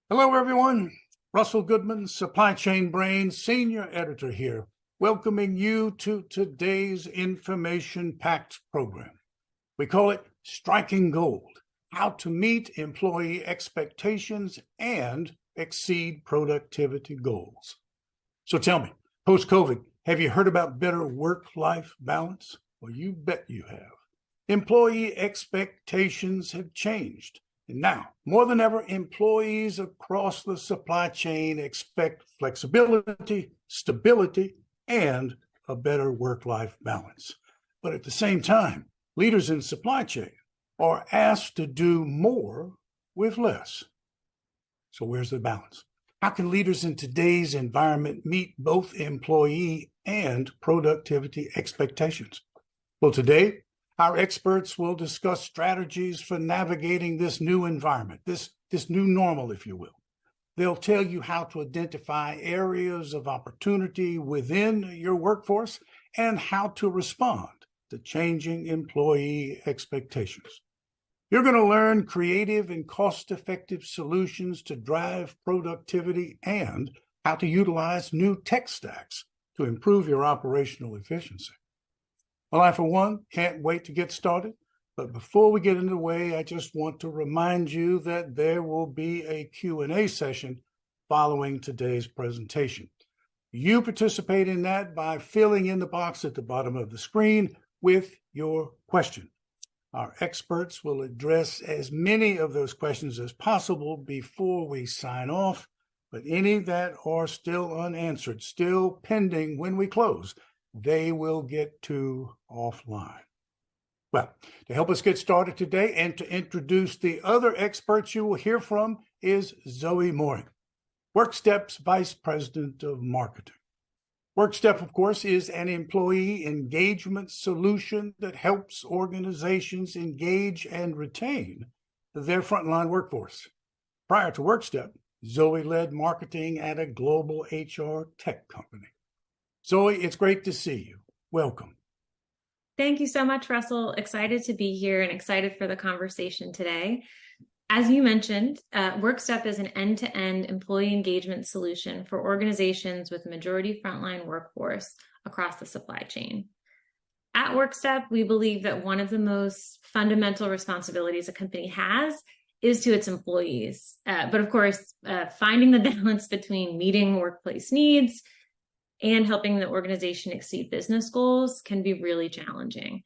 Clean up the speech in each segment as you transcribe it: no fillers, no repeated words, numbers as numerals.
Hello, everyone. Russell Goodman, Supply Chain Brain, Senior Editor here, welcoming you to today's information-packed program. We call it Striking Gold, how to meet employee expectations and exceed productivity goals. So tell me, post-COVID, have you heard about better work-life balance? Well, you bet you have. Employee expectations have changed. And now, more than ever, employees across the supply chain expect flexibility, stability, and a better work-life balance. But at the same time, leaders in supply chain are asked to do more with less. So where's the balance? How can leaders in today's environment meet both employee and productivity expectations? Well, today, our experts will discuss strategies for navigating this new environment, this new normal, if you will. They'll tell you how to identify areas of opportunity within your workforce and how to respond to changing employee expectations. You're going to learn creative and cost-effective solutions to drive productivity and how to utilize new tech stacks to improve your operational efficiency. Well, I, for one, can't wait to get started. But before we get underway, I just want to remind you that there will be a Q&A session following today's presentation. You participate in that by filling in the box at the bottom of the screen with your question. Our experts will address as many of those questions as possible before we sign off, but any that are still unanswered, still pending when we close, they will get to offline. Well, to help us get started today and to introduce the other experts you will hear from is Zoe Mooring, WorkStep's Vice President of Marketing. WorkStep, of course, is an employee engagement solution that helps organizations engage and retain their frontline workforce. Prior to WorkStep, Zoe led marketing at a global HR tech company. Zoe, it's great to see you. Welcome. Thank you so much, Russell. Excited to be here and excited for the conversation today. As you mentioned, WorkStep is an end-to-end employee engagement solution for organizations with majority frontline workforce across the supply chain. At WorkStep, we believe that one of the most fundamental responsibilities a company has is to its employees. But of course, finding the balance between meeting workplace needs and helping the organization exceed business goals can be really challenging.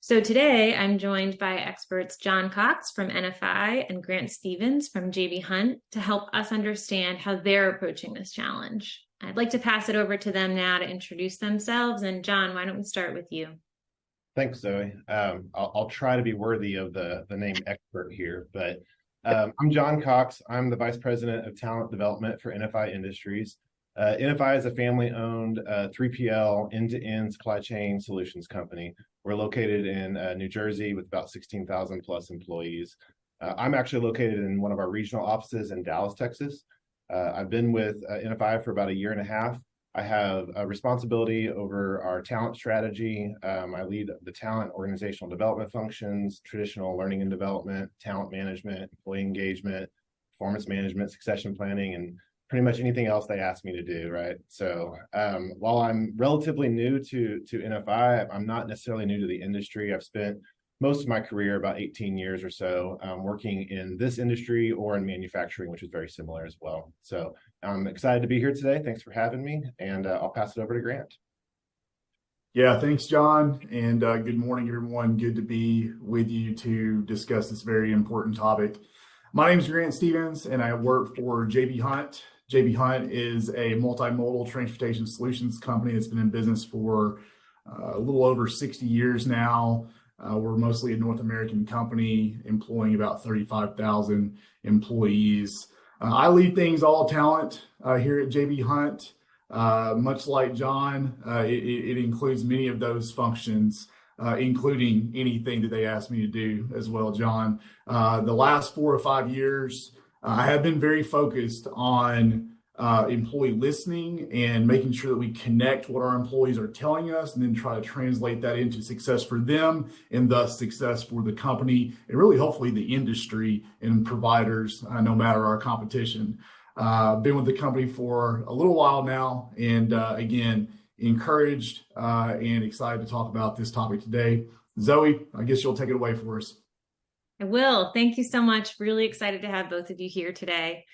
So today I'm joined by experts John Cox from NFI and Grant Stevens from JB Hunt to help us understand how they're approaching this challenge. I'd like to pass it over to them now to introduce themselves. And John, why don't we start with you? Thanks, Zoe. I'll try to be worthy of the name expert here, but I'm John Cox. I'm the Vice President of Talent Development for NFI Industries. NFI is a family-owned 3PL end-to-end supply chain solutions company. We're located in New Jersey with about 16,000 plus employees. I'm actually located in one of our regional offices in Dallas, Texas. I've been with NFI for about a year and a half. I have a responsibility over our talent strategy. I lead the talent organizational development functions, traditional learning and development, talent management, employee engagement, performance management, succession planning, and pretty much anything else they ask me to do, right? So while I'm relatively new to NFI, I'm not necessarily new to the industry. I've spent most of my career, about 18 years or so, working in this industry or in manufacturing, which is very similar as well. So I'm excited to be here today. Thanks for having me, and I'll pass it over to Grant. Yeah, thanks, John, and good morning, everyone. Good to be with you to discuss this very important topic. My name is Grant Stevens, and I work for JB Hunt. JB Hunt is a multimodal transportation solutions company that's been in business for a little over 60 years now. We're mostly a North American company employing about 35,000 employees. I lead things all talent here at JB Hunt. Much like John, it includes many of those functions, including anything that they ask me to do as well, John. The last 4 or 5 years, I have been very focused on employee listening and making sure that we connect what our employees are telling us and then try to translate that into success for them and thus success for the company and really hopefully the industry and providers, no matter our competition. Been with the company for a little while now, and again, encouraged and excited to talk about this topic today. Zoe, I guess you'll take it away for us. I will. Thank you so much. Really excited to have both of you here today.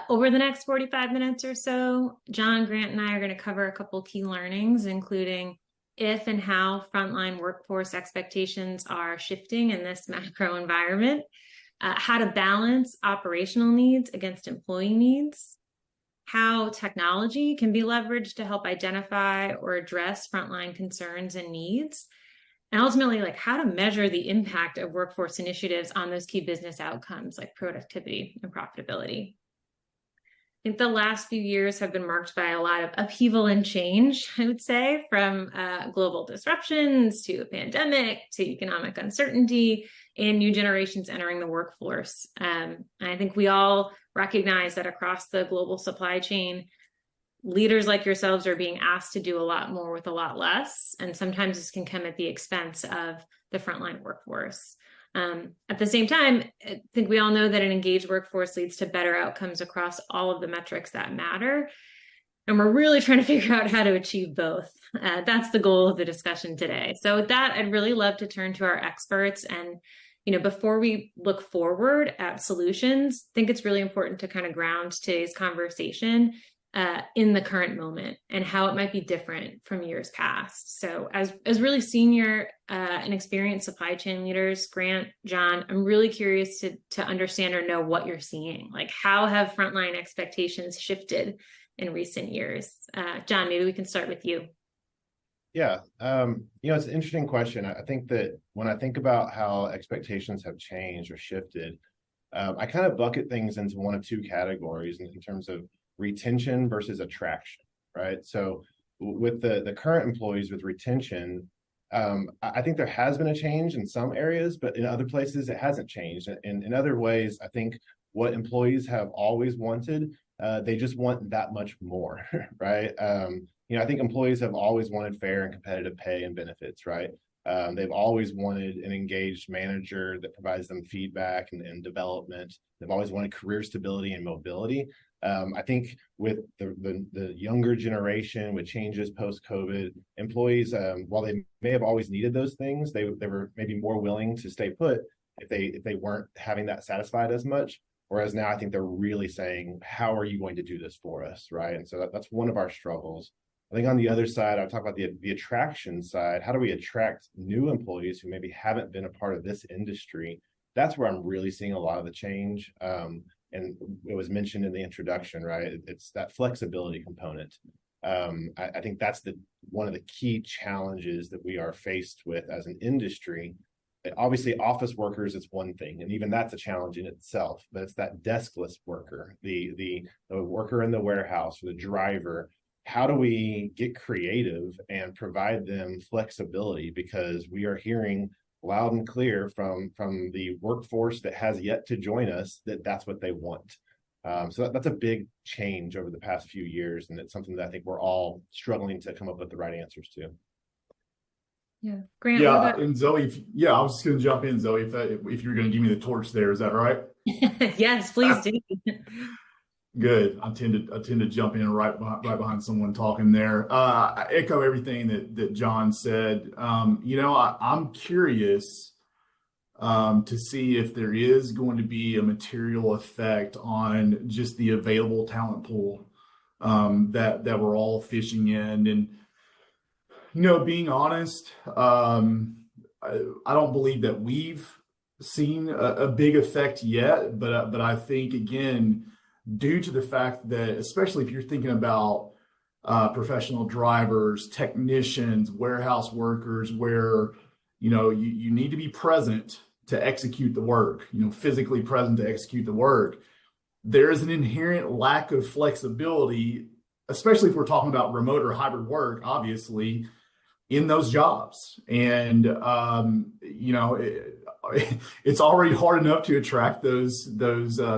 Over the next 45 minutes or so, John, Grant, and I are going to cover a couple key learnings, including if and how frontline workforce expectations are shifting in this macro environment, how to balance operational needs against employee needs, how technology can be leveraged to help identify or address frontline concerns and needs, and ultimately, like how to measure the impact of workforce initiatives on those key business outcomes like productivity and profitability. I think the last few years have been marked by a lot of upheaval and change, I would say, from global disruptions to a pandemic to economic uncertainty and new generations entering the workforce. And I think we all recognize that across the global supply chain, leaders like yourselves are being asked to do a lot more with a lot less. And sometimes this can come at the expense of the frontline workforce. At the same time, I think we all know that an engaged workforce leads to better outcomes across all of the metrics that matter. And we're really trying to figure out how to achieve both. That's the goal of the discussion today. So with that, I'd really love to turn to our experts. And, before we look forward at solutions, I think it's really important to kind of ground today's conversation in the current moment and how it might be different from years past. So as really senior and experienced supply chain leaders, Grant, John, I'm really curious to understand or know what you're seeing. Like, how have frontline expectations shifted in recent years? John, maybe we can start with you. Yeah, it's an interesting question. I think that when I think about how expectations have changed or shifted, I kind of bucket things into one of two categories in terms of retention versus attraction, right? So with the current employees with retention, I think there has been a change in some areas, but in other places it hasn't changed. And in other ways, I think what employees have always wanted, they just want that much more, right? I think employees have always wanted fair and competitive pay and benefits, right? They've always wanted an engaged manager that provides them feedback and development. They've always wanted career stability and mobility. I think with the younger generation, with changes post-COVID, employees, while they may have always needed those things, they were maybe more willing to stay put if they weren't having that satisfied as much. Whereas now I think they're really saying, how are you going to do this for us, right? And so that's one of our struggles. I think on the other side, I'll talk about the attraction side. How do we attract new employees who maybe haven't been a part of this industry? That's where I'm really seeing a lot of the change. And it was mentioned in the introduction, right? It's that flexibility component. I think that's one of the key challenges that we are faced with as an industry. Obviously, office workers is one thing, and even that's a challenge in itself. But it's that deskless worker, the worker in the warehouse, or the driver. How do we get creative and provide them flexibility? Because we are hearing loud and clear from the workforce that has yet to join us that's what they want. So that's a big change over the past few years, and it's something that I think we're all struggling to come up with the right answers to. Yeah, Grant. Yeah, and Zoe, I was just going to jump in, Zoe, if you're going to give me the torch there, is that right? Yes, please do. Good. I tend to jump in right behind someone talking there. I echo everything that John said. I'm curious to see if there is going to be a material effect on just the available talent pool that we're all fishing in. And being honest, I don't believe that we've seen a big effect yet. But I think, again, due to the fact that, especially if you're thinking about professional drivers, technicians, warehouse workers, where you need to be present to execute the work, physically present to execute the work. There is an inherent lack of flexibility, especially if we're talking about remote or hybrid work, obviously, in those jobs. And it's already hard enough to attract those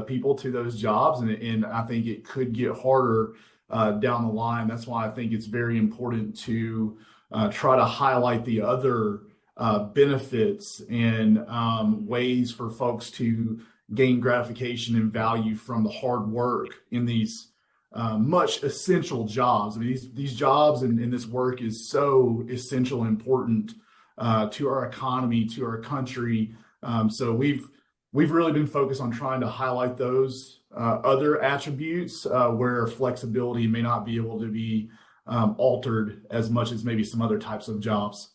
people to those jobs, and I think it could get harder down the line. That's why I think it's very important to try to highlight the other benefits and ways for folks to gain gratification and value from the hard work in these much essential jobs. I mean, these jobs and this work is so essential and important to our economy, to our country. So we've really been focused on trying to highlight those other attributes where flexibility may not be able to be altered as much as maybe some other types of jobs.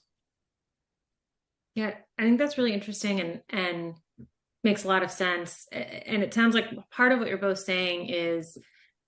Yeah, I think that's really interesting and makes a lot of sense. And it sounds like part of what you're both saying is,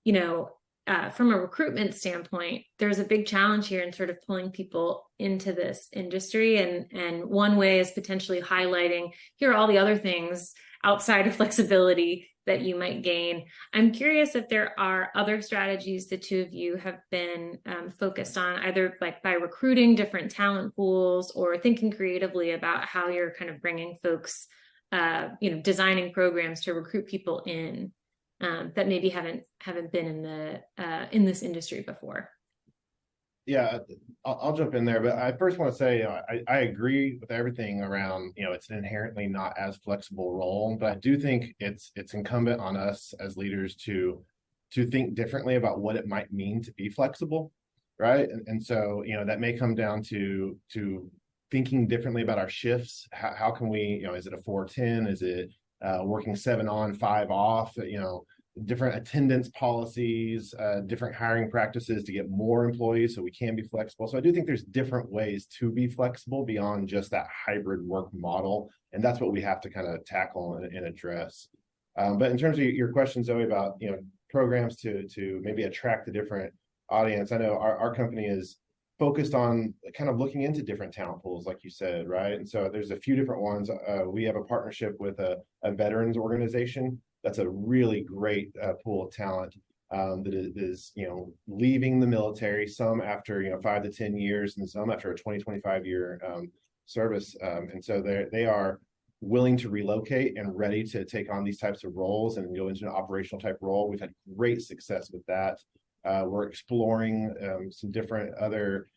from a recruitment standpoint, there's a big challenge here in sort of pulling people into this industry. And one way is potentially highlighting, here are all the other things outside of flexibility that you might gain. I'm curious if there are other strategies the two of you have been focused on, either like by recruiting different talent pools or thinking creatively about how you're kind of bringing folks, designing programs to recruit people in that maybe haven't been in this industry before. Yeah, I'll jump in there, but I first want to say, I agree with everything around, it's an inherently not as flexible role, but I do think it's incumbent on us as leaders to think differently about what it might mean to be flexible, right? And so, that may come down to thinking differently about our shifts. How can we, is it a 4-10? Is it working 7 on, 5 off? Different attendance policies, different hiring practices to get more employees so we can be flexible. So I do think there's different ways to be flexible beyond just that hybrid work model. And that's what we have to kind of tackle and address. But in terms of your question, Zoe, about, programs to maybe attract a different audience, I know our company is focused on kind of looking into different talent pools, like you said, right? And so there's a few different ones. We have a partnership with a veterans organization. That's a really great pool of talent that is, leaving the military, some after, 5 to 10 years and some after a 20-25 year service. And so they are willing to relocate and ready to take on these types of roles and go into an operational type role. We've had great success with that. We're exploring some different other,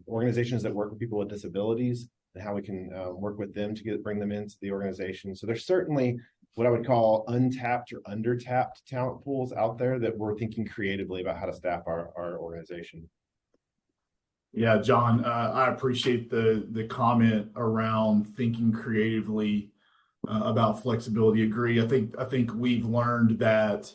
organizations that work with people with disabilities and how we can work with them to bring them into the organization. So there's certainly what I would call untapped or undertapped talent pools out there that we're thinking creatively about how to staff our organization. Yeah, John, I appreciate the comment around thinking creatively about flexibility. Agree. I think we've learned that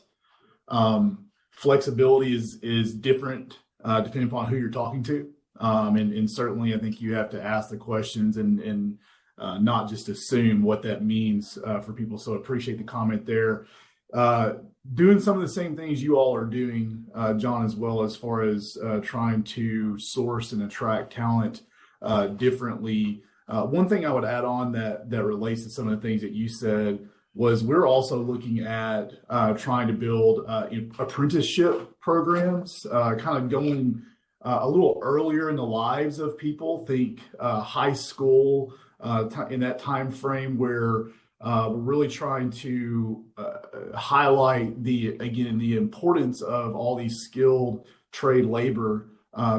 flexibility is different depending upon who you're talking to, and certainly I think you have to ask the questions and not just assume what that means for people. So appreciate the comment there. Doing some of the same things you all are doing, John, as well, as far as trying to source and attract talent differently. One thing I would add on that relates to some of the things that you said was we're also looking at trying to build apprenticeship programs, kind of going a little earlier in the lives of people. Think high school, in that time frame where we're really trying to highlight the importance of all these skilled trade labor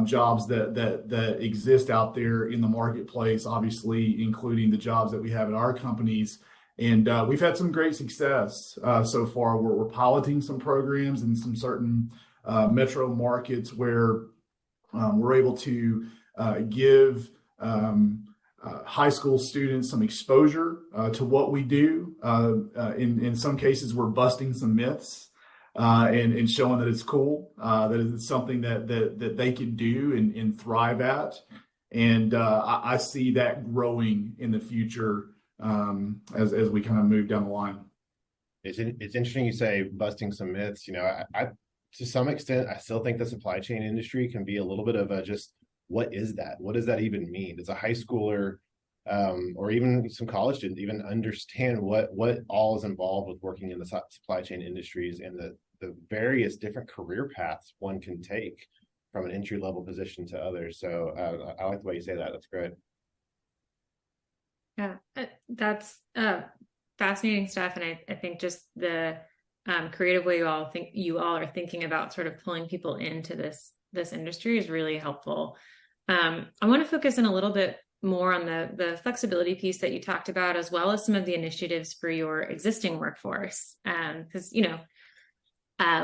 jobs that exist out there in the marketplace, obviously including the jobs that we have at our companies. And we've had some great success so far. We're piloting some programs in some certain metro markets where we're able to give high school students some exposure to what we do. In some cases, we're busting some myths and showing that it's cool, that it's something that they can do and thrive at. And I see that growing in the future as we kind of move down the line. It's interesting you say busting some myths. I to some extent, I still think the supply chain industry can be a little bit of a just, what is that? What does that even mean? Does a high schooler or even some college students even understand what all is involved with working in the supply chain industries and the various different career paths one can take from an entry-level position to others? So I like the way you say that. That's great. Yeah, that's fascinating stuff, and I think just the creative way you all are thinking about sort of pulling people into this industry is really helpful. I want to focus in a little bit more on the flexibility piece that you talked about, as well as some of the initiatives for your existing workforce, because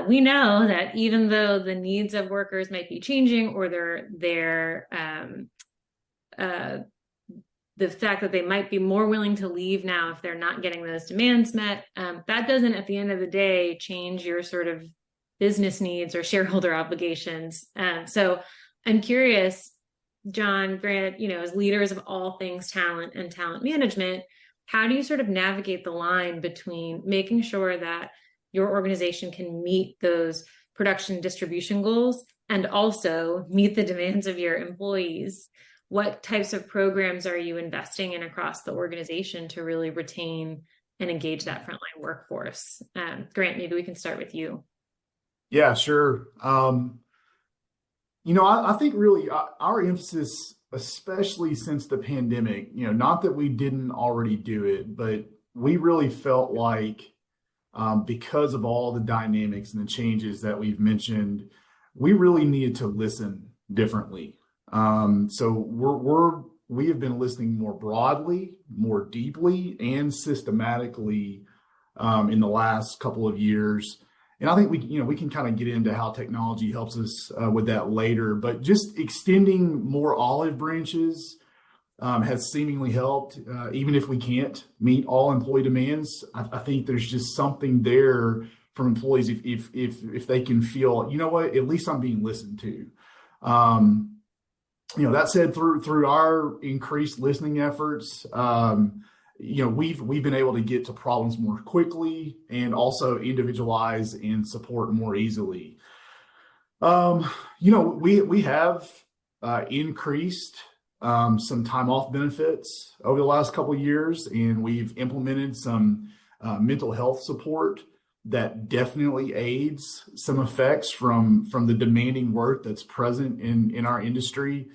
we know that even though the needs of workers might be changing, or the fact that they might be more willing to leave now if they're not getting those demands met, that doesn't, at the end of the day, change your sort of business needs or shareholder obligations. So I'm curious, John, Grant, as leaders of all things talent and talent management, how do you sort of navigate the line between making sure that your organization can meet those production distribution goals and also meet the demands of your employees? What types of programs are you investing in across the organization to really retain and engage that frontline workforce? Grant, maybe we can start with you. Yeah, sure. I think really our emphasis, especially since the pandemic, not that we didn't already do it, but we really felt like because of all the dynamics and the changes that we've mentioned, we really needed to listen differently. So we have been listening more broadly, more deeply, and systematically in the last couple of years. And I think we can kind of get into how technology helps us with that later. But just extending more olive branches has seemingly helped, even if we can't meet all employee demands. I think there's just something there from employees if they can feel, what, at least I'm being listened to. That said, through our increased listening efforts, we've been able to get to problems more quickly and also individualize and support more easily. We have increased some time off benefits over the last couple of years, and we've implemented some mental health support that definitely aids some effects from the demanding work that's present in our industry.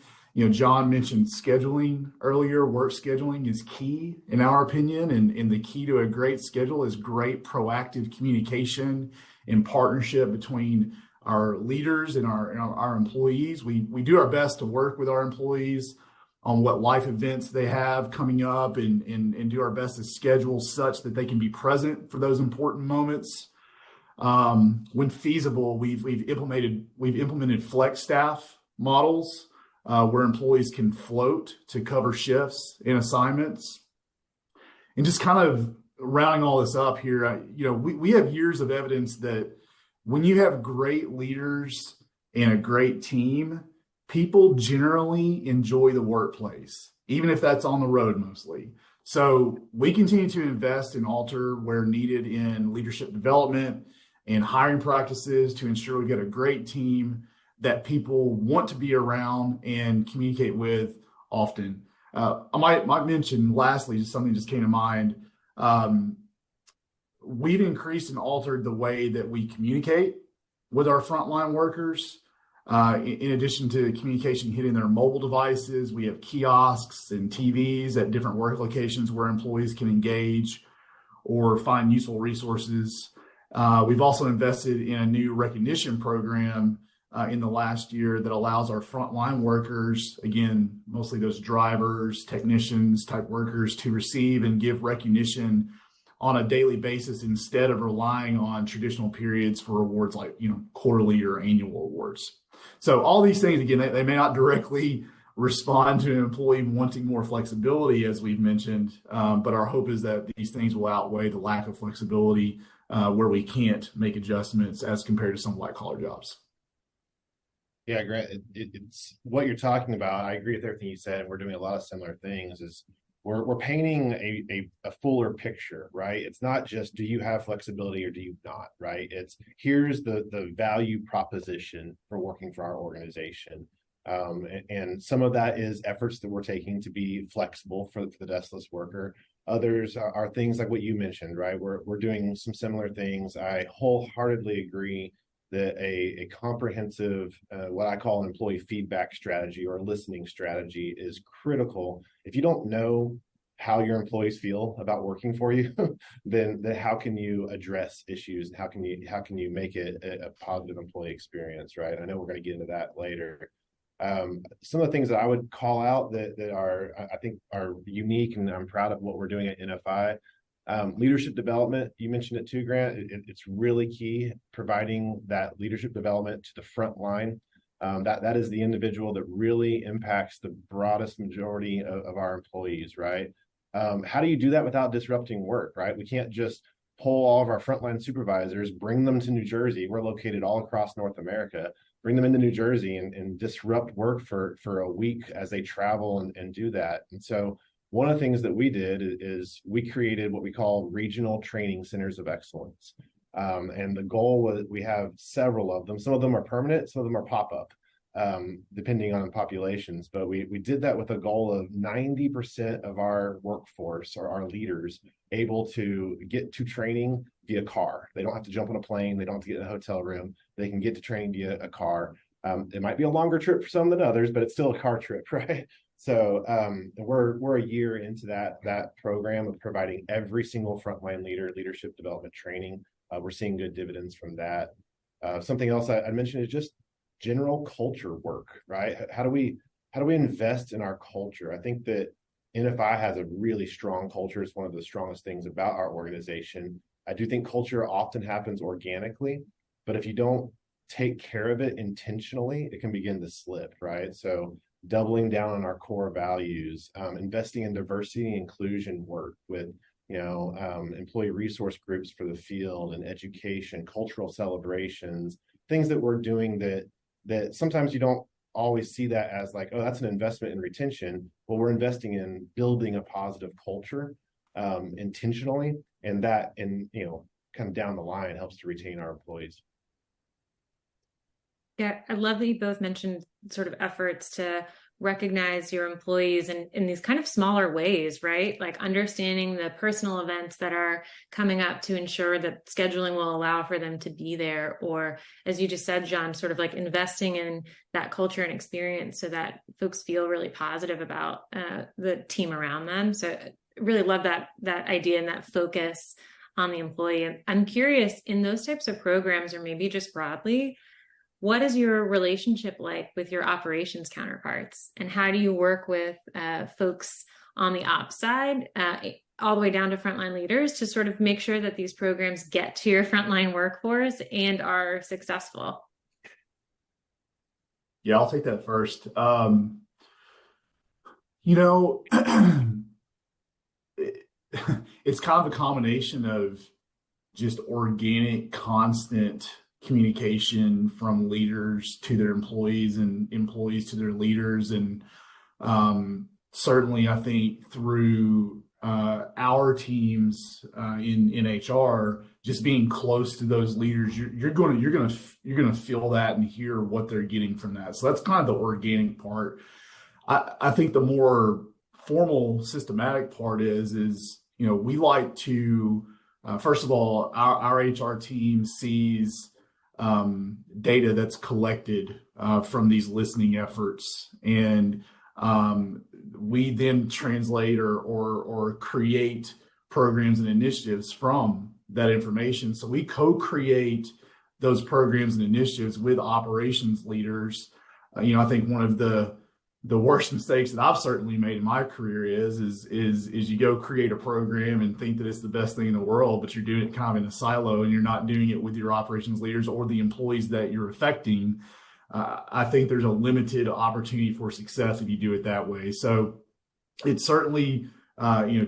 John mentioned scheduling earlier. Work scheduling is key in our opinion, and the key to a great schedule is great proactive communication and partnership between our leaders and our employees. We do our best to work with our employees on what life events they have coming up and do our best to schedule such that they can be present for those important moments. When feasible, we've implemented flex staff models where employees can float to cover shifts and assignments. And just kind of rounding all this up here, we have years of evidence that when you have great leaders and a great team, people generally enjoy the workplace, even if that's on the road mostly. So we continue to invest and alter where needed in leadership development and hiring practices to ensure we get a great team that people want to be around and communicate with often. I might mention lastly, just something just came to mind. We've increased and altered the way that we communicate with our frontline workers. In addition to communication hitting their mobile devices, we have kiosks and TVs at different work locations where employees can engage or find useful resources. We've also invested in a new recognition program in the last year that allows our frontline workers, again, mostly those drivers, technicians type workers, to receive and give recognition on a daily basis instead of relying on traditional periods for awards like, quarterly or annual awards. So all these things, again, they may not directly respond to an employee wanting more flexibility, as we've mentioned, but our hope is that these things will outweigh the lack of flexibility where we can't make adjustments as compared to some white collar jobs. Yeah, Grant, it's what you're talking about. I agree with everything you said. We're doing a lot of similar things. We're painting a fuller picture, right? It's not just, do you have flexibility or do you not, right? It's here's the value proposition for working for our organization. And some of that is efforts that we're taking to be flexible for the deskless worker. Others are things like what you mentioned, right? We're doing some similar things. I wholeheartedly agree that a comprehensive, what I call an employee feedback strategy or listening strategy is critical. If you don't know how your employees feel about working for you, then how can you address issues? How can you make it a positive employee experience, right? I know we're going to get into that later. Some of the things that I would call out that are, I think, are unique, and I'm proud of what we're doing at NFI. Leadership development, you mentioned it too, Grant. It's really key, providing that leadership development to the front line. That is the individual that really impacts the broadest majority of our employees, right? How do you do that without disrupting work, right? We can't just pull all of our frontline supervisors, bring them to New Jersey. We're located all across North America. Bring them into New Jersey and disrupt work for a week as they travel and do that. And so one of the things that we did is we created what we call regional training centers of excellence. And the goal was, we have several of them. Some of them are permanent, some of them are pop-up, depending on populations. But we did that with a goal of 90% of our workforce, or our leaders, able to get to training via car. They don't have to jump on a plane. They don't have to get in a hotel room. They can get to training via a car. It might be a longer trip for some than others, but it's still a car trip, right? So we're a year into that program of providing every single frontline leader leadership development training. We're seeing good dividends from that. Something else I mentioned is just general culture work, right? How do we invest in our culture? I think that NFI has a really strong culture. It's one of the strongest things about our organization. I do think culture often happens organically, but if you don't take care of it intentionally, it can begin to slip, right? So doubling down on our core values, investing in diversity and inclusion work with employee resource groups for the field and education, cultural celebrations, things that we're doing that sometimes you don't always see that as like, oh, that's an investment in retention. Well, we're investing in building a positive culture intentionally, and that, and kind of down the line, helps to retain our employees. Yeah, I love that you both mentioned sort of efforts to recognize your employees in these kind of smaller ways, right? Like understanding the personal events that are coming up to ensure that scheduling will allow for them to be there. Or, as you just said, John, sort of like investing in that culture and experience so that folks feel really positive about the team around them. So I really love that idea and that focus on the employee. I'm curious, in those types of programs, or maybe just broadly, what is your relationship like with your operations counterparts, and how do you work with folks on the ops side, all the way down to frontline leaders, to sort of make sure that these programs get to your frontline workforce and are successful? Yeah, I'll take that first. It's kind of a combination of just organic, constant communication from leaders to their employees and employees to their leaders. And certainly, I think through our teams in HR, just being close to those leaders, you're gonna feel that and hear what they're getting from that. So that's kind of the organic part. I think the more formal, systematic part is we like to first of all, our HR team sees data that's collected from these listening efforts, and we then translate or create programs and initiatives from that information. So we co-create those programs and initiatives with operations leaders. I think one of the worst mistakes that I've certainly made in my career is you go create a program and think that it's the best thing in the world, but you're doing it kind of in a silo, and you're not doing it with your operations leaders or the employees that you're affecting. I think there's a limited opportunity for success if you do it that way. So it certainly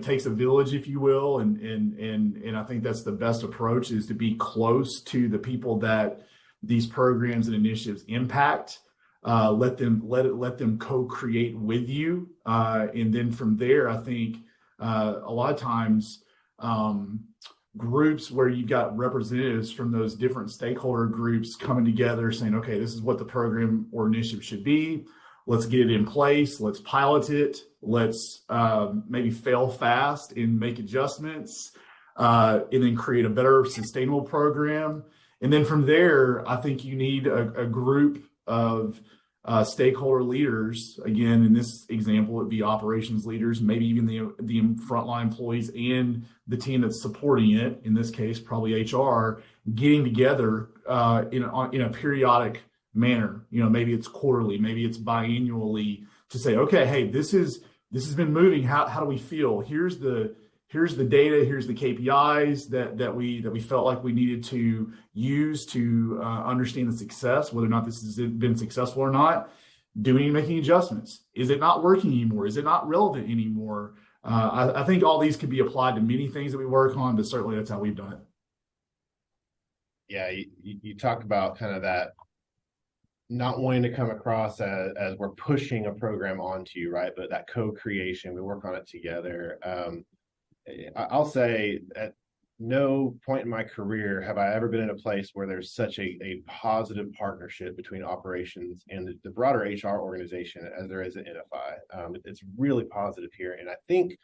takes a village, if you will, and I think that's the best approach, is to be close to the people that these programs and initiatives impact. Let them co-create with you, and then from there, I think a lot of times groups where you've got representatives from those different stakeholder groups coming together, saying, okay, this is what the program or initiative should be. Let's get it in place. Let's pilot it. Let's maybe fail fast and make adjustments, and then create a better sustainable program. And then from there, I think you need a group of stakeholder leaders, again, in this example, it'd be operations leaders, maybe even the frontline employees and the team that's supporting it, in this case, probably HR, getting together in a periodic manner. Maybe it's quarterly, maybe it's biannually, to say, okay, hey, this has been moving. How do we feel? Here's the data, here's the KPIs that we felt like we needed to use to understand the success, whether or not this has been successful or not. Do we need to make any adjustments? Is it not working anymore? Is it not relevant anymore? I think all these could be applied to many things that we work on, but certainly that's how we've done it. Yeah, you talk about kind of that not wanting to come across as we're pushing a program onto you, right? But that co-creation, we work on it together. I'll say at no point in my career have I ever been in a place where there's such a positive partnership between operations and the broader HR organization as there is at NFI. It's really positive here. And I think,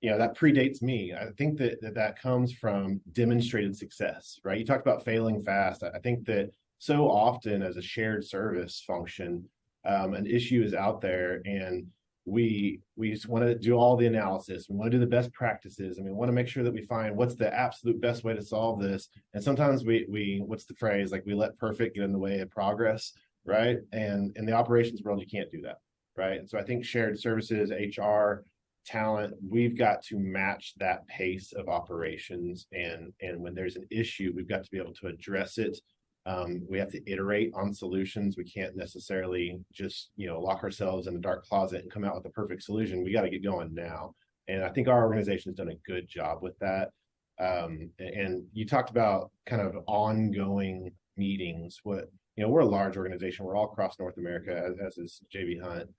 that predates me. I think that comes from demonstrated success, right? You talked about failing fast. I think that so often as a shared service function, an issue is out there and we just want to do all the analysis. We want to do the best practices, and we want to make sure that we find what's the absolute best way to solve this. And sometimes we what's the phrase, like, we let perfect get in the way of progress, right? And in the operations world, you can't do that, right? And so I think shared services, HR, talent, we've got to match that pace of operations. And when there's an issue, we've got to be able to address it. We have to iterate on solutions. We can't necessarily just, lock ourselves in a dark closet and come out with a perfect solution. We got to get going now. And I think our organization has done a good job with that. And you talked about kind of ongoing meetings. We're a large organization. We're all across North America, as is JB Hunt.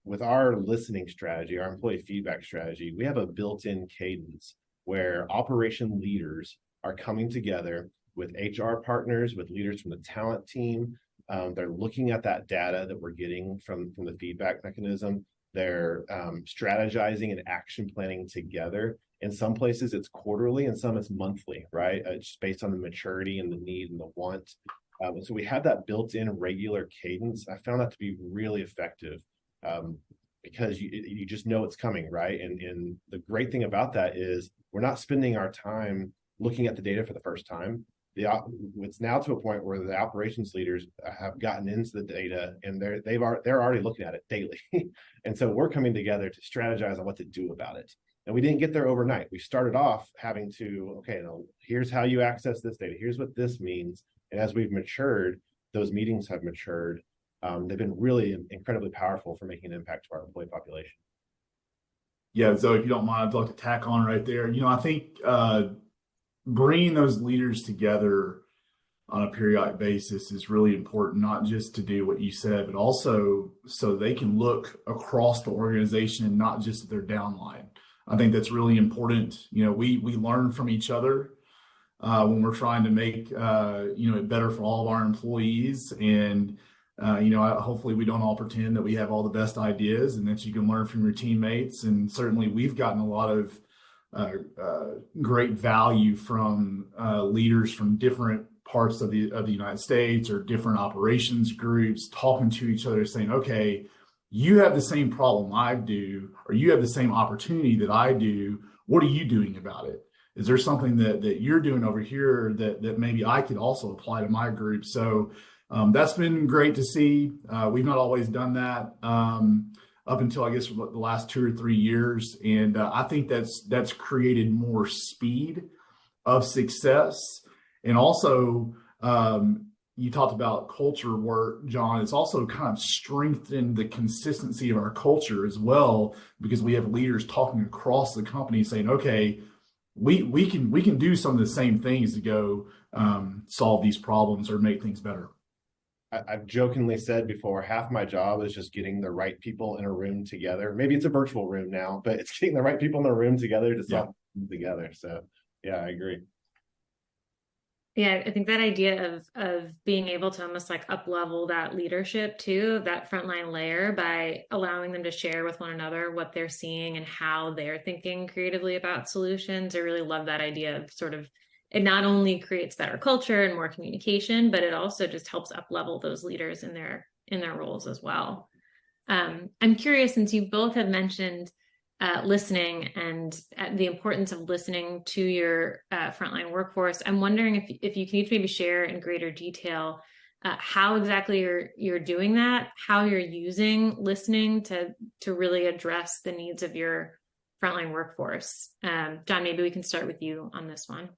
With our listening strategy, our employee feedback strategy, we have a built-in cadence where operation leaders are coming together with HR partners, with leaders from the talent team. They're looking at that data that we're getting from the feedback mechanism. They're strategizing and action planning together. In some places it's quarterly, and some it's monthly, right? It's based on the maturity and the need and the want. And so we have that built-in regular cadence. I found that to be really effective because you just know it's coming, right? And the great thing about that is we're not spending our time looking at the data for the first time. It's now to a point where the operations leaders have gotten into the data, and they're already looking at it daily. And so we're coming together to strategize on what to do about it. And we didn't get there overnight. We started off having to, okay, now here's how you access this data. Here's what this means. And as we've matured, those meetings have matured. They've been really incredibly powerful for making an impact to our employee population. Yeah, Zoe, if you don't mind, I'd like to tack on right there. I think bringing those leaders together on a periodic basis is really important, not just to do what you said, but also so they can look across the organization and not just at their downline. I think that's really important. We learn from each other when we're trying to make it better for all of our employees. And hopefully we don't all pretend that we have all the best ideas, and that you can learn from your teammates. And certainly we've gotten a lot of great value from leaders from different parts of the United States or different operations groups, talking to each other, saying, okay, you have the same problem I do, or you have the same opportunity that I do. What are you doing about it? Is there something that you're doing over here that maybe I could also apply to my group? So that's been great to see. We've not always done that up until, I guess, the last 2 or 3 years. And I think that's created more speed of success. And also, you talked about culture work, John. It's also kind of strengthened the consistency of our culture as well, because we have leaders talking across the company saying, okay, we can do some of the same things to go solve these problems or make things better. I've jokingly said before, half my job is just getting the right people in a room together. Maybe it's a virtual room now, but it's getting the right people in a room together to solve them together. So yeah, I agree. Yeah, I think that idea of being able to almost like up level that leadership too, that frontline layer, by allowing them to share with one another what they're seeing and how they're thinking creatively about solutions. I really love that idea of sort of it not only creates better culture and more communication, but it also just helps up level those leaders in their roles as well. I'm curious, since you both have mentioned listening and the importance of listening to your frontline workforce, I'm wondering if you can each maybe share in greater detail how exactly you're doing that, how you're using listening to really address the needs of your frontline workforce. John, maybe we can start with you on this one.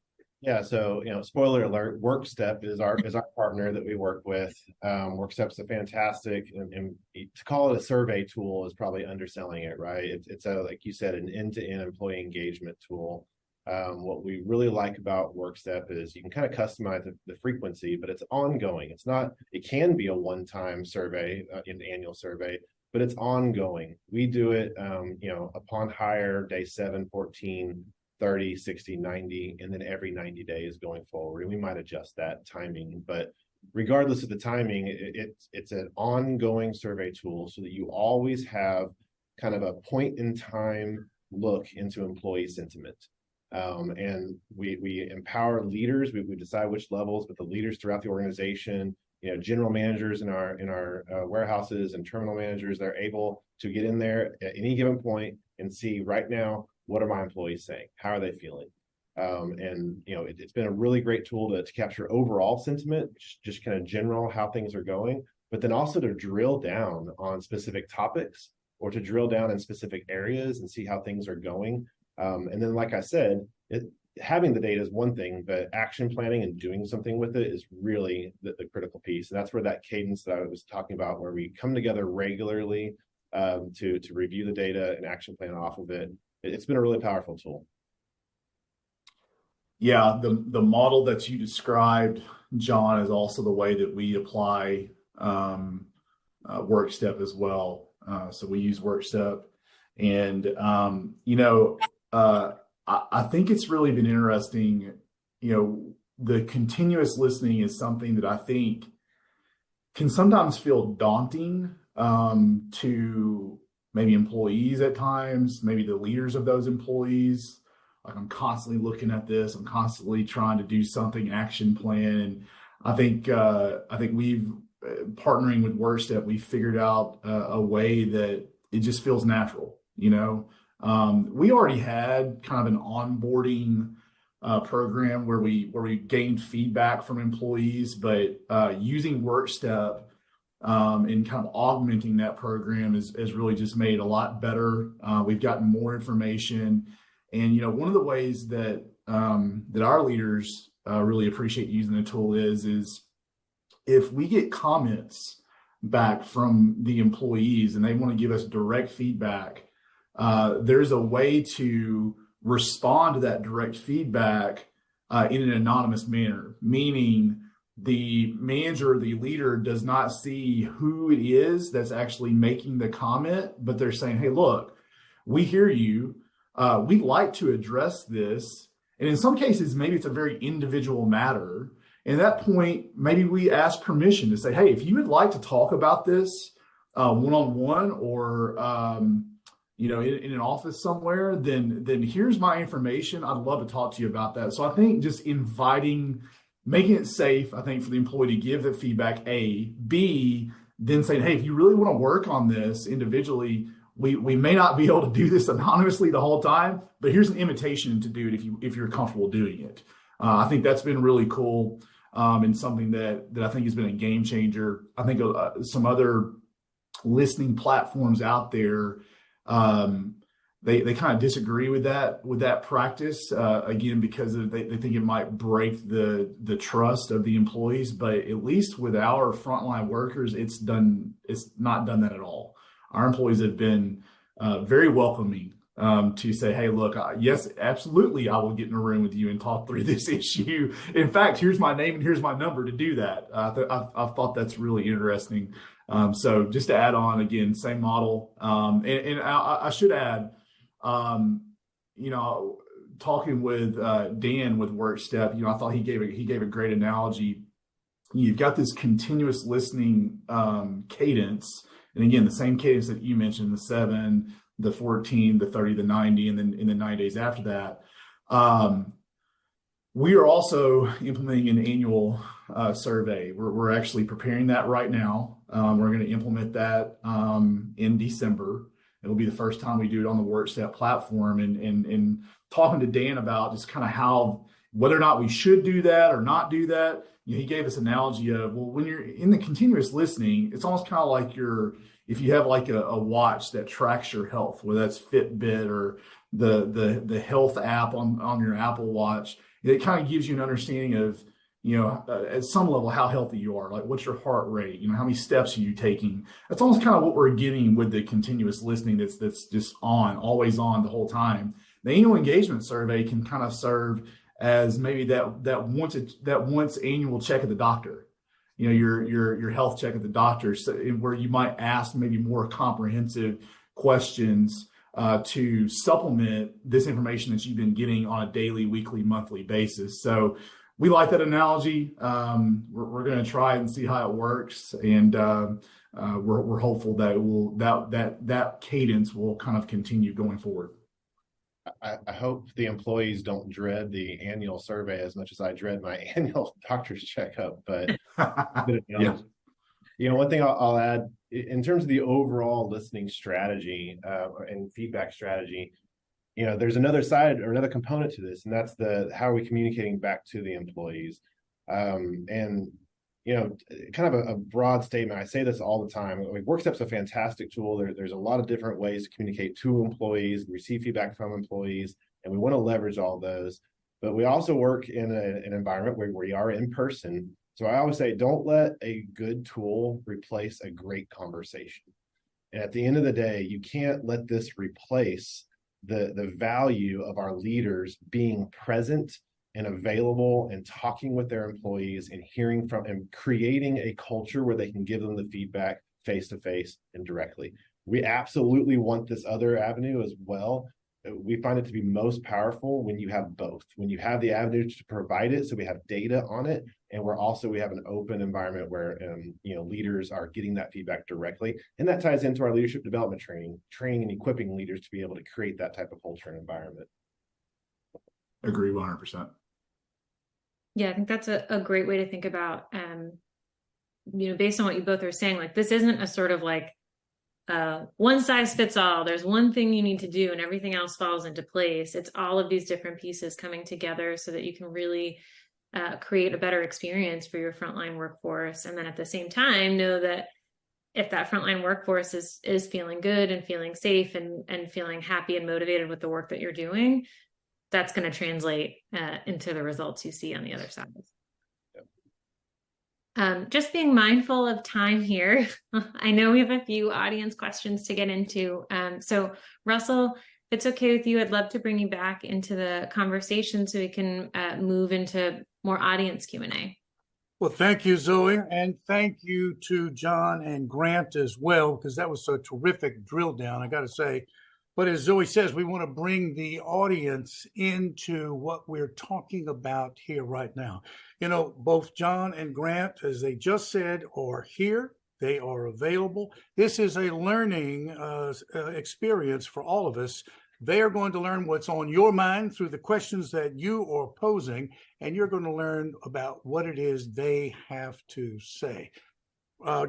Yeah, so spoiler alert, WorkStep is our partner that we work with. WorkStep's a fantastic, and to call it a survey tool is probably underselling it, right? It's a, like you said, an end-to-end employee engagement tool. What we really like about WorkStep is you can kind of customize the frequency, but it's ongoing. It can be a one-time survey, an annual survey, but it's ongoing. We do it, upon hire, day 7, 14, 30, 60, 90, and then every 90 days going forward. And we might adjust that timing, but regardless of the timing, it's an ongoing survey tool so that you always have kind of a point in time look into employee sentiment. And we empower leaders. We decide which levels, but the leaders throughout the organization, general managers in our warehouses and terminal managers, they're able to get in there at any given point and see right now, what are my employees saying? How are they feeling? It's been a really great tool to capture overall sentiment, just kind of general how things are going, but then also to drill down on specific topics or to drill down in specific areas and see how things are going. And then, like I said, having the data is one thing, but action planning and doing something with it is really the critical piece. And that's where that cadence that I was talking about, where we come together regularly to review the data and action plan off of it. It's been a really powerful tool. Yeah, the model that you described, John, is also the way that we apply WorkStep as well. So we use WorkStep, and I think it's really been interesting. The continuous listening is something that I think can sometimes feel daunting to maybe employees at times, maybe the leaders of those employees. Like, I'm constantly looking at this, I'm constantly trying to do something, action plan. And I think we've partnering with WorkStep, we figured out a way that it just feels natural. We already had kind of an onboarding program where we gained feedback from employees, but using WorkStep and kind of augmenting that program has really just made it a lot better. We've gotten more information, and one of the ways that our leaders really appreciate using the tool is if we get comments back from the employees and they want to give us direct feedback, there's a way to respond to that direct feedback in an anonymous manner, meaning the manager or the leader does not see who it is that's actually making the comment, but they're saying, hey, look, we hear you. We'd like to address this. And in some cases, maybe it's a very individual matter. And at that point, maybe we ask permission to say, hey, if you would like to talk about this one-on-one or in an office somewhere, then here's my information. I'd love to talk to you about that. So I think just making it safe, I think, for the employee to give the feedback, A. B, then saying, hey, if you really want to work on this individually, we may not be able to do this anonymously the whole time, but here's an invitation to do it if you're comfortable doing it. I think that's been really cool and something that I think has been a game changer. I think some other listening platforms out there, they kind of disagree with that practice, again, because they think it might break the trust of the employees. But at least with our frontline workers, it's not done that at all. Our employees have been very welcoming to say, hey, look, yes, absolutely, I will get in a room with you and talk through this issue. In fact, here's my name and here's my number to do that. I've thought that's really interesting. So just to add on, again, same model. And I should add, talking with Dan with WorkStep, I thought he gave a great analogy. You've got this continuous listening cadence. And again, the same cadence that you mentioned, the 7, the 14, the 30, the 90, and then in the 9 days after that. We are also implementing an annual survey. We're actually preparing that right now. We're going to implement that in December. It'll be the first time we do it on the WorkStep platform, and talking to Dan about just kind of how, whether or not we should do that or not do that. He gave us an analogy of, well, when you're in the continuous listening, it's almost kind of like if you have like a watch that tracks your health, whether that's Fitbit or the health app on your Apple Watch. It kind of gives you an understanding of, at some level, how healthy you are. Like, what's your heart rate? How many steps are you taking? That's almost kind of what we're getting with the continuous listening. That's just always on the whole time. The annual engagement survey can kind of serve as maybe that once annual check at the doctor. Your health check at the doctor, so, where you might ask maybe more comprehensive questions to supplement this information that you've been getting on a daily, weekly, monthly basis. So we like that analogy. We're going to try and see how it works, and we're hopeful that that cadence will kind of continue going forward. I hope the employees don't dread the annual survey as much as I dread my annual doctor's checkup. But Yeah. One thing I'll add in terms of the overall listening strategy and feedback strategy, there's another side or another component to this, and that's how are we communicating back to the employees? Kind of a broad statement. I say this all the time. WorkStep's a fantastic tool. There's a lot of different ways to communicate to employees, receive feedback from employees, and we want to leverage all those. But we also work in an environment where we are in person. So I always say, don't let a good tool replace a great conversation. And at the end of the day, you can't let this replace the value of our leaders being present and available and talking with their employees and hearing from and creating a culture where they can give them the feedback face to face and directly. We absolutely want this other avenue as well. We find it to be most powerful when you have both, when you have the avenue to provide it. So we have data on it, and we have an open environment where leaders are getting that feedback directly. And that ties into our leadership development training and equipping leaders to be able to create that type of culture and environment. Agree 100%. Yeah, I think that's a great way to think about, based on what you both are saying, like, this isn't a sort of like one size fits all. There's one thing you need to do and everything else falls into place. It's all of these different pieces coming together so that you can really create a better experience for your frontline workforce. And then at the same time, know that if that frontline workforce is feeling good and feeling safe and feeling happy and motivated with the work that you're doing, that's going to translate into the results you see on the other side. Just being mindful of time here. I know we have a few audience questions to get into. So Russell, if it's okay with you, I'd love to bring you back into the conversation so we can move into more audience Q&A. Well, thank you, Zoe. And thank you to John and Grant as well, because that was a terrific drill down, I got to say. But as Zoe says, we want to bring the audience into what we're talking about here right now. Both John and Grant, as they just said, are here. They are available. This is a learning experience for all of us. They are going to learn what's on your mind through the questions that you are posing, and you're going to learn about what it is they have to say.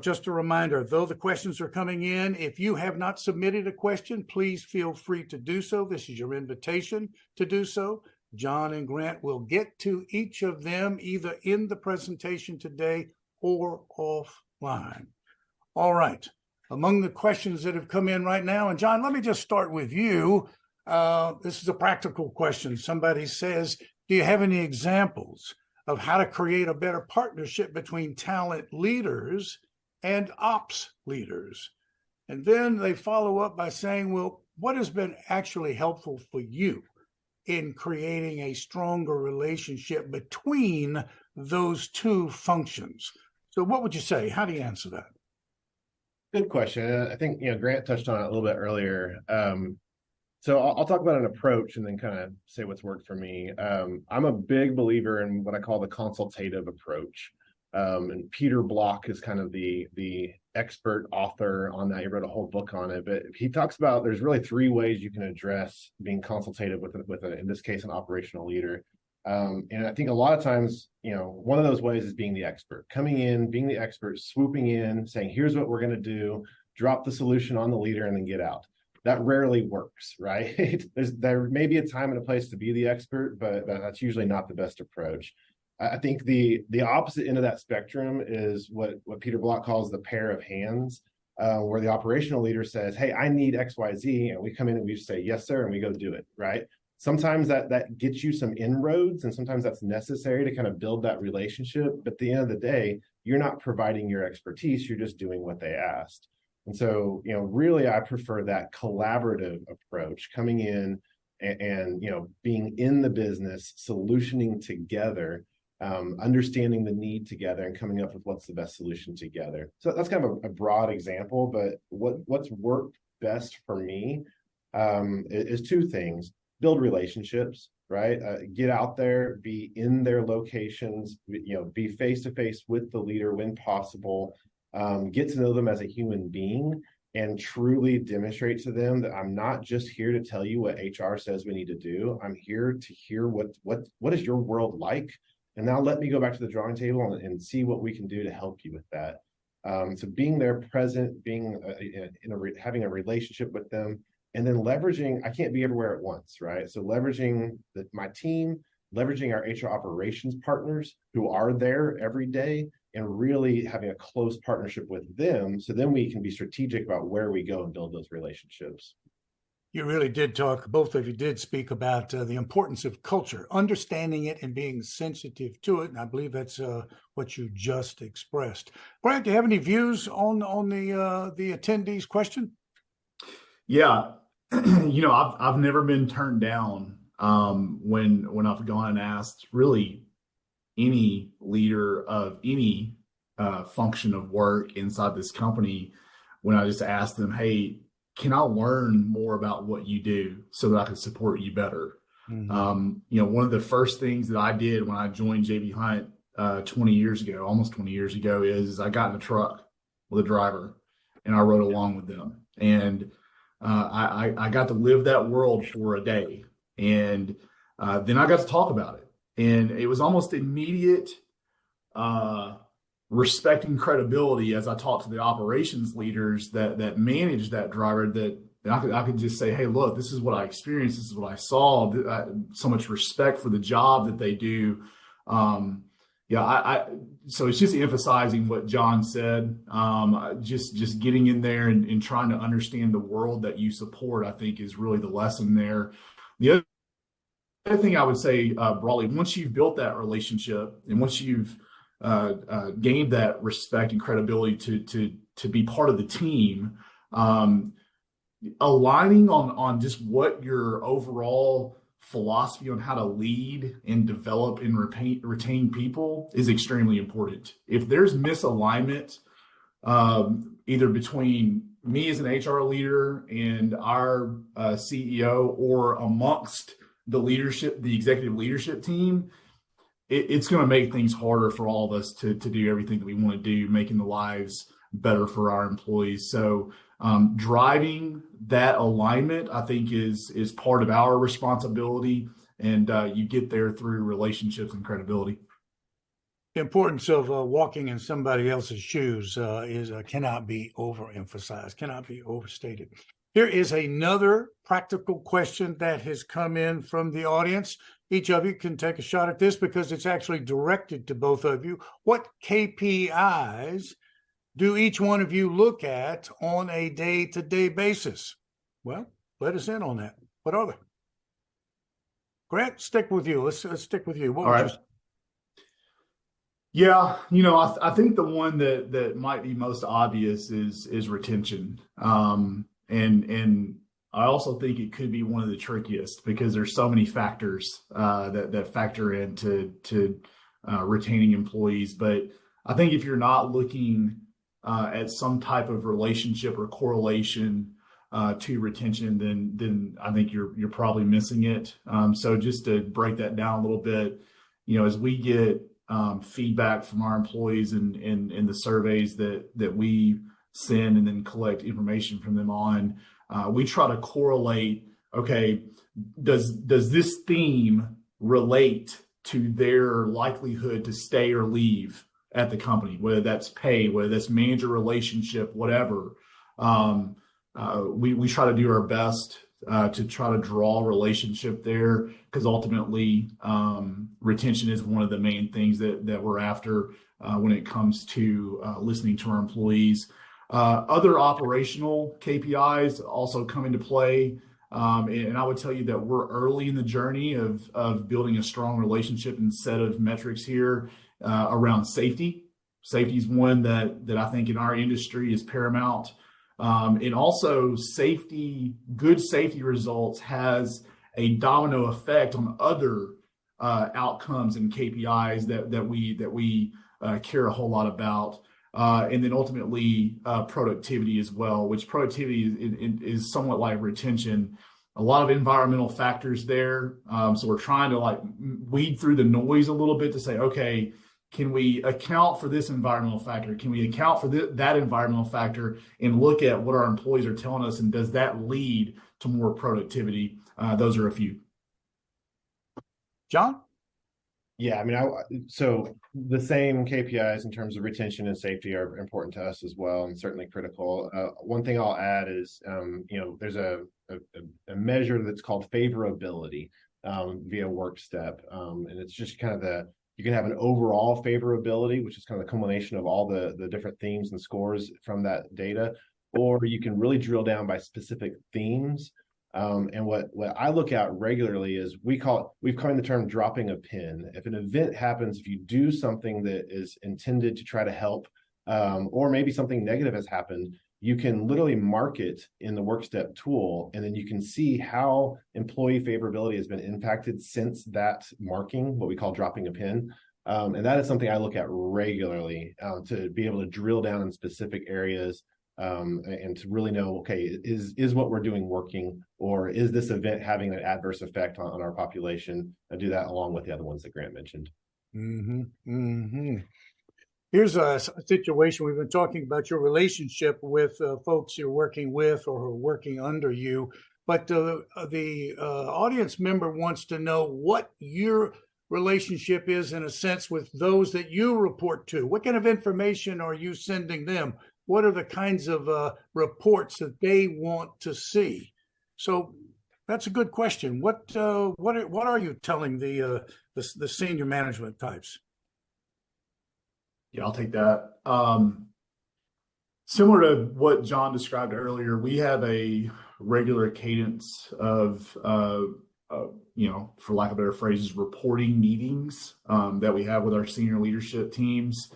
Just a reminder, though the questions are coming in, if you have not submitted a question, please feel free to do so. This is your invitation to do so. John and Grant will get to each of them either in the presentation today or offline. All right. Among the questions that have come in right now, and John, let me just start with you. This is a practical question. Somebody says, do you have any examples of how to create a better partnership between talent leaders and ops leaders? And then they follow up by saying, well, what has been actually helpful for you in creating a stronger relationship between those two functions? So what would you say? How do you answer that? Good question. I think, Grant touched on it a little bit earlier. So I'll talk about an approach and then kind of say what's worked for me. I'm a big believer in what I call the consultative approach. And Peter Block is kind of the expert author on that. He wrote a whole book on it, but he talks about there's really three ways you can address being consultative with in this case, an operational leader. And I think a lot of times, one of those ways is being the expert, coming in, being the expert, swooping in, saying, here's what we're going to do, drop the solution on the leader, and then get out. That rarely works, right? There may be a time and a place to be the expert, but that's usually not the best approach. I think the opposite end of that spectrum is what Peter Block calls the pair of hands, where the operational leader says, hey, I need X, Y, Z. And we come in and we just say, yes, sir. And we go do it, right? Sometimes that gets you some inroads, and sometimes that's necessary to kind of build that relationship. But at the end of the day, you're not providing your expertise. You're just doing what they asked. And so, really, I prefer that collaborative approach, coming in and being in the business, solutioning together, understanding the need together, and coming up with what's the best solution together. So that's kind of a broad example, but what's worked best for me is two things. Build relationships, right? Get out there, be in their locations, be face to face with the leader when possible, get to know them as a human being, and truly demonstrate to them that I'm not just here to tell you what HR says we need to do. I'm here to hear what is your world like, and now let me go back to the drawing table and see what we can do to help you with that. So being there, present, being having a relationship with them. And then leveraging, I can't be everywhere at once, right? So leveraging my team, leveraging our HR operations partners who are there every day, and really having a close partnership with them. So then we can be strategic about where we go and build those relationships. You really did talk, both of you did speak about the importance of culture, understanding it and being sensitive to it. And I believe that's what you just expressed. Brad, do you have any views on the attendees' question? Yeah, I've never been turned down when I've gone and asked really any leader of any function of work inside this company, when I just asked them, hey, can I learn more about what you do so that I can support you better? Mm-hmm. One of the first things that I did when I joined JB Hunt almost 20 years ago, is I got in a truck with a driver and I rode along with them. And I got to live that world for a day, and then I got to talk about it, and it was almost immediate respect and credibility as I talked to the operations leaders that managed that driver, that I could just say, hey, look, this is what I experienced, this is what I saw. So much respect for the job that they do. So it's just emphasizing what John said, just getting in there and trying to understand the world that you support, I think, is really the lesson there. The other thing I would say broadly, once you've built that relationship and once you've gained that respect and credibility to be part of the team, aligning on just what your overall philosophy on how to lead and develop and retain people is extremely important. If there's misalignment, either between me as an HR leader and our CEO, or amongst the executive leadership team, it's going to make things harder for all of us to do everything that we want to do, making the lives better for our employees. So driving that alignment, I think, is part of our responsibility, and you get there through relationships and credibility. The importance of walking in somebody else's shoes cannot be overemphasized, cannot be overstated. Here is another practical question that has come in from the audience. Each of you can take a shot at this because it's actually directed to both of you. What KPIs do each one of you look at on a day-to-day basis? Well, let us in on that. What are they? Grant, stick with you. Let's stick with you. What All right. Yeah, I think the one that might be most obvious is retention. And I also think it could be one of the trickiest because there's so many factors that factor into retaining employees. But I think if you're not looking at some type of relationship or correlation to retention, then I think you're probably missing it. So just to break that down a little bit, as we get feedback from our employees and the surveys that we send and then collect information from them on, we try to correlate, okay, does this theme relate to their likelihood to stay or leave at the company, whether that's pay, whether that's manager relationship, whatever. We try to do our best to try to draw a relationship there, because ultimately retention is one of the main things that we're after when it comes to listening to our employees. Other operational KPIs also come into play. And I would tell you that we're early in the journey of building a strong relationship and set of metrics here around safety. Safety is one that I think in our industry is paramount. And also good safety results has a domino effect on other outcomes and KPIs that we care a whole lot about. And then ultimately productivity as well, which productivity is somewhat like retention. A lot of environmental factors there. So we're trying to weed through the noise a little bit to say, okay, can we account for this environmental factor? Can we account for that environmental factor and look at what our employees are telling us? And does that lead to more productivity? Those are a few. John? Yeah, I mean, so the same KPIs in terms of retention and safety are important to us as well, and certainly critical. One thing I'll add is, there's a measure that's called favorability via work step, and it's just kind of you can have an overall favorability, which is kind of the culmination of all the different themes and scores from that data, or you can really drill down by specific themes. And what I look at regularly is we've coined the term dropping a pin. If an event happens, if you do something that is intended to try to help, or maybe something negative has happened, you can literally mark it in the WorkStep tool, and then you can see how employee favorability has been impacted since that marking, what we call dropping a pin. And that is something I look at regularly to be able to drill down in specific areas and to really know, okay, is what we're doing working, or is this event having an adverse effect on our population? I do that along with the other ones that Grant mentioned. Mm-hmm. Mm-hmm. Here's a situation. We've been talking about your relationship with folks you're working with or who are working under you, but the audience member wants to know what your relationship is, in a sense, with those that you report to. What kind of information are you sending them? What are the kinds of reports that they want to see? So that's a good question. What are you telling the senior management types? Yeah, I'll take that. Similar to what John described earlier, we have a regular cadence of, for lack of better phrases, reporting meetings that we have with our senior leadership teams.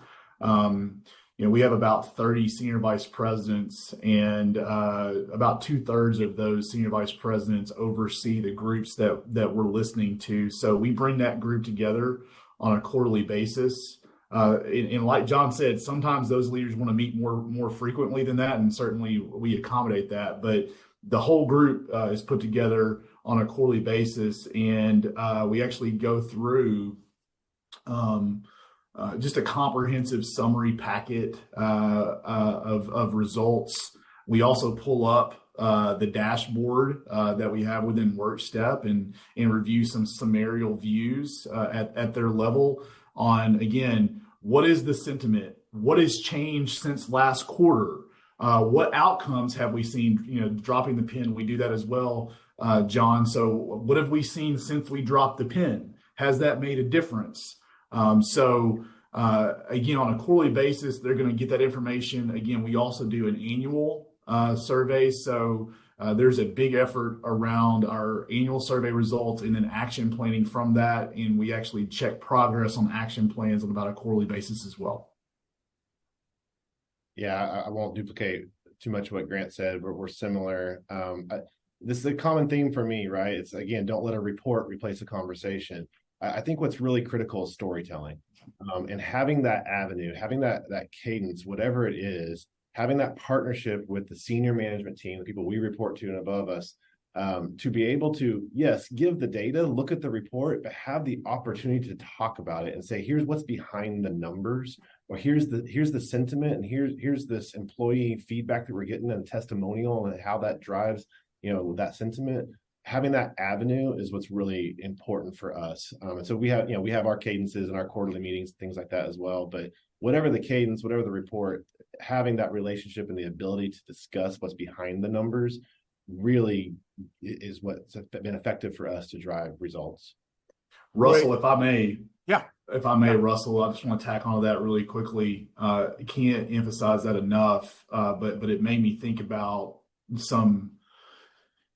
We have about 30 senior vice presidents, and about 2/3 of those senior vice presidents oversee the groups that we're listening to. So we bring that group together on a quarterly basis. And like John said, sometimes those leaders want to meet more frequently than that, and certainly we accommodate that. But the whole group is put together on a quarterly basis, and we actually go through just a comprehensive summary packet of results. We also pull up the dashboard that we have within WorkStep and review some summarial views at their level on, again, what is the sentiment? What has changed since last quarter? What outcomes have we seen? Dropping the pin, we do that as well, John. So what have we seen since we dropped the pin? Has that made a difference? Again, on a quarterly basis, they're going to get that information. Again, we also do an annual survey. So there's a big effort around our annual survey results and then action planning from that. And we actually check progress on action plans on about a quarterly basis as well. Yeah, I won't duplicate too much what Grant said. We're similar. This is a common theme for me, right? It's, again, don't let a report replace a conversation. I think what's really critical is storytelling, and having that avenue, having that cadence, whatever it is, having that partnership with the senior management team, the people we report to and above us, to be able to, yes, give the data, look at the report, but have the opportunity to talk about it and say, here's what's behind the numbers, or here's the sentiment, and here's this employee feedback that we're getting and testimonial and how that drives, that sentiment. having that avenue is what's really important for us. And so we have our cadences and our quarterly meetings, things like that as well. But whatever the cadence, whatever the report, having that relationship and the ability to discuss what's behind the numbers really is what's been effective for us to drive results. Russell, if I may, Yeah. Russell, I just want to tack on to that really quickly. Can't emphasize that enough, but it made me think about some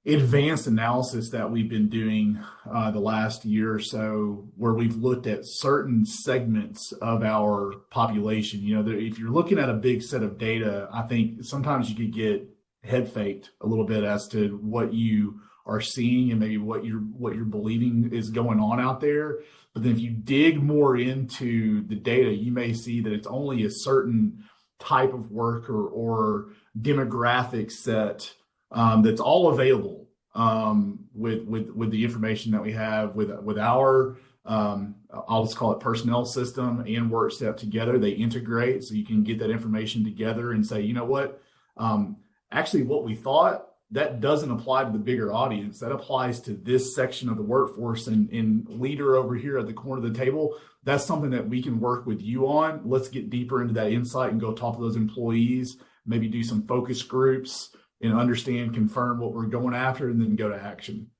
advanced analysis that we've been doing the last year or so, where we've looked at certain segments of our population. If you're looking at a big set of data, I think sometimes you could get head faked a little bit as to what you are seeing and maybe what you're believing is going on out there. But then if you dig more into the data, you may see that it's only a certain type of work or demographic set that's all available with the information that we have with our I'll just call it personnel system and WorkStep together. They integrate, so you can get that information together and say, you know what, actually what we thought, that doesn't apply to the bigger audience. That applies to this section of the workforce, and leader over here at the corner of the table. That's something that we can work with you on. Let's get deeper into that insight and go talk to those employees, maybe do some focus groups and understand, confirm what we're going after, and then go to action.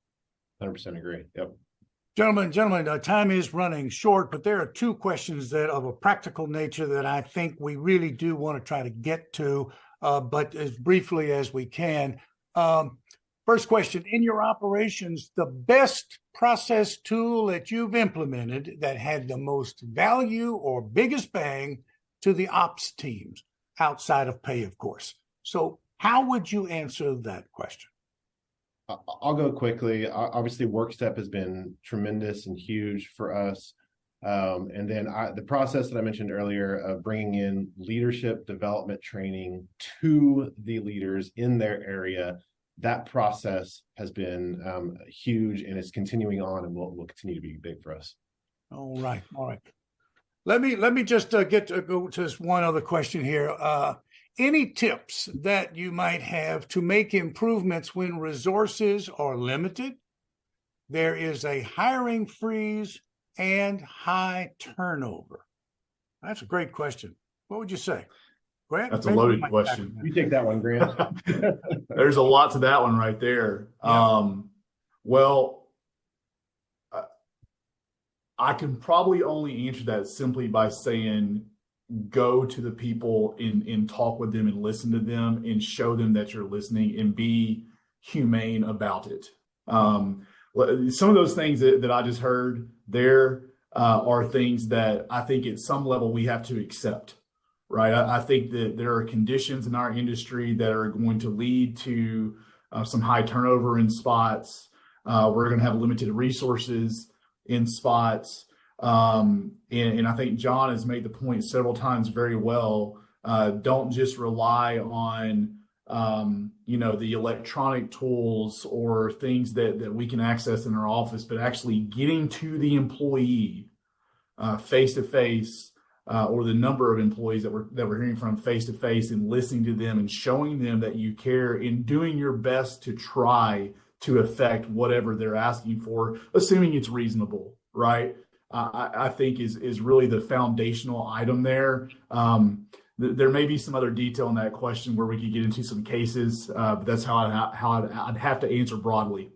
100% agree. Yep. Gentlemen, time is running short, but there are two questions that of a practical nature that I think we really do want to try to get to, but as briefly as we can. First question, in your operations, the best process tool that you've implemented that had the most value or biggest bang to the ops teams outside of pay, of course. So how would you answer that question? I'll go quickly. Obviously, WorkStep has been tremendous and huge for us. And then the process that I mentioned earlier of bringing in leadership development training to the leaders in their area, that process has been huge, and it's continuing on, and will continue to be big for us. All right. Let me just go to this one other question here. Any tips that you might have to make improvements when resources are limited, there is a hiring freeze, and high turnover? That's a great question. What would you say, Grant? That's a loaded question. You take that one, Grant. There's a lot to that one right there. Yeah. Well, I can probably only answer that simply by saying, go to the people and talk with them and listen to them and show them that you're listening and be humane about it. Some of those things that I just heard there are things that I think at some level we have to accept, right? I think that there are conditions in our industry that are going to lead to some high turnover in spots. We're going to have limited resources in spots. And I think John has made the point several times very well. Don't just rely on, the electronic tools or things that we can access in our office, but actually getting to the employee face to face, or the number of employees that we're hearing from face to face, and listening to them and showing them that you care and doing your best to try to affect whatever they're asking for, assuming it's reasonable, right? I think is really the foundational item there. There may be some other detail in that question where we could get into some cases, but that's how I'd have to answer broadly.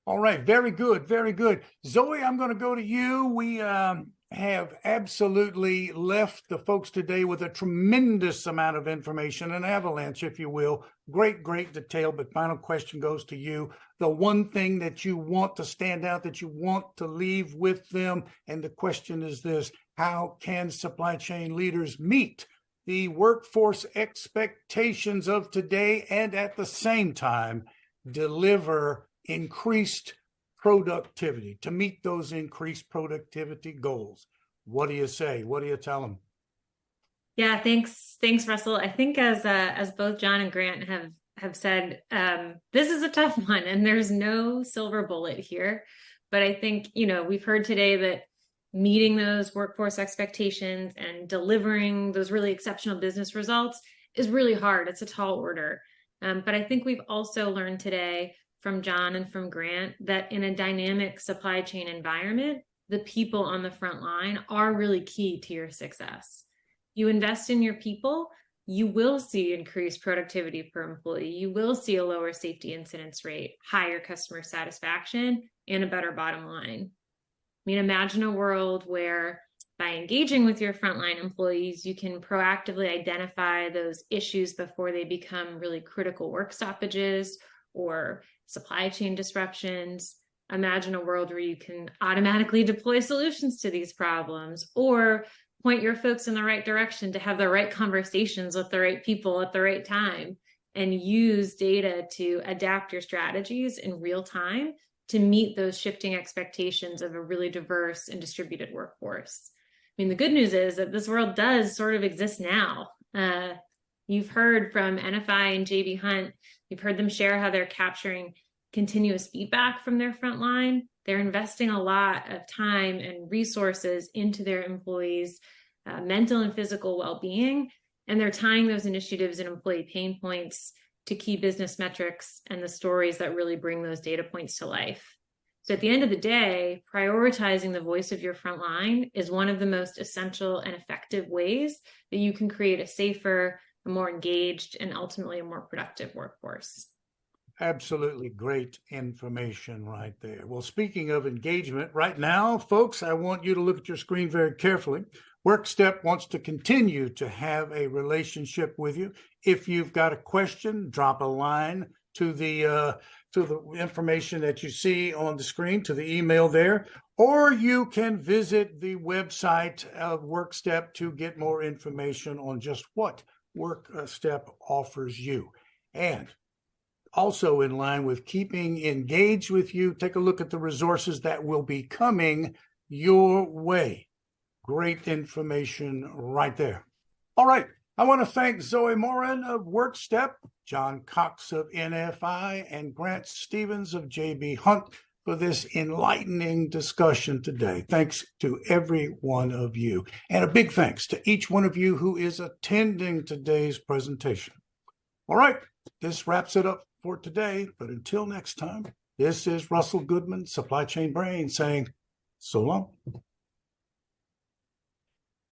All right. Very good. Very good. Zoe, I'm going to go to you. We have absolutely left the folks today with a tremendous amount of information, an avalanche, if you will. Great detail. But final question goes to you. The one thing that you want to stand out, that you want to leave with them. And the question is this: how can supply chain leaders meet the workforce expectations of today and at the same time deliver increased productivity, to meet those increased productivity goals? What do you say? What do you tell them? Yeah, thanks, Russell. I think as both John and Grant have said, this is a tough one, and there's no silver bullet here. But I think, we've heard today that meeting those workforce expectations and delivering those really exceptional business results is really hard. It's a tall order. But I think we've also learned today from John and from Grant that in a dynamic supply chain environment, the people on the front line are really key to your success. You invest in your people, you will see increased productivity per employee. You will see a lower safety incidence rate, higher customer satisfaction, and a better bottom line. I mean, imagine a world where by engaging with your frontline employees, you can proactively identify those issues before they become really critical work stoppages or supply chain disruptions. Imagine a world where you can automatically deploy solutions to these problems or point your folks in the right direction to have the right conversations with the right people at the right time, and use data to adapt your strategies in real time to meet those shifting expectations of a really diverse and distributed workforce. I mean, the good news is that this world does sort of exist now. You've heard from NFI and JB Hunt, you've heard them share how they're capturing continuous feedback from their frontline. They're investing a lot of time and resources into their employees' mental and physical well-being, and they're tying those initiatives and employee pain points to key business metrics and the stories that really bring those data points to life. So at the end of the day, prioritizing the voice of your frontline is one of the most essential and effective ways that you can create a safer, a more engaged, and ultimately a more productive workforce. Absolutely great information right there. Well, speaking of engagement, right now, folks, I want you to look at your screen very carefully. WorkStep wants to continue to have a relationship with you. If you've got a question, drop a line to the information that you see on the screen, to the email there, or you can visit the website of WorkStep to get more information on just what WorkStep offers you. And also in line with keeping engaged with you, take a look at the resources that will be coming your way. Great information right there. All right. I want to thank Zoe Morin of WorkStep, John Cox of NFI, and Grant Stevens of JB Hunt for this enlightening discussion today. Thanks to every one of you. And a big thanks to each one of you who is attending today's presentation. All right. This wraps it up for today. But until next time, this is Russell Goodman, Supply Chain Brain, saying so long.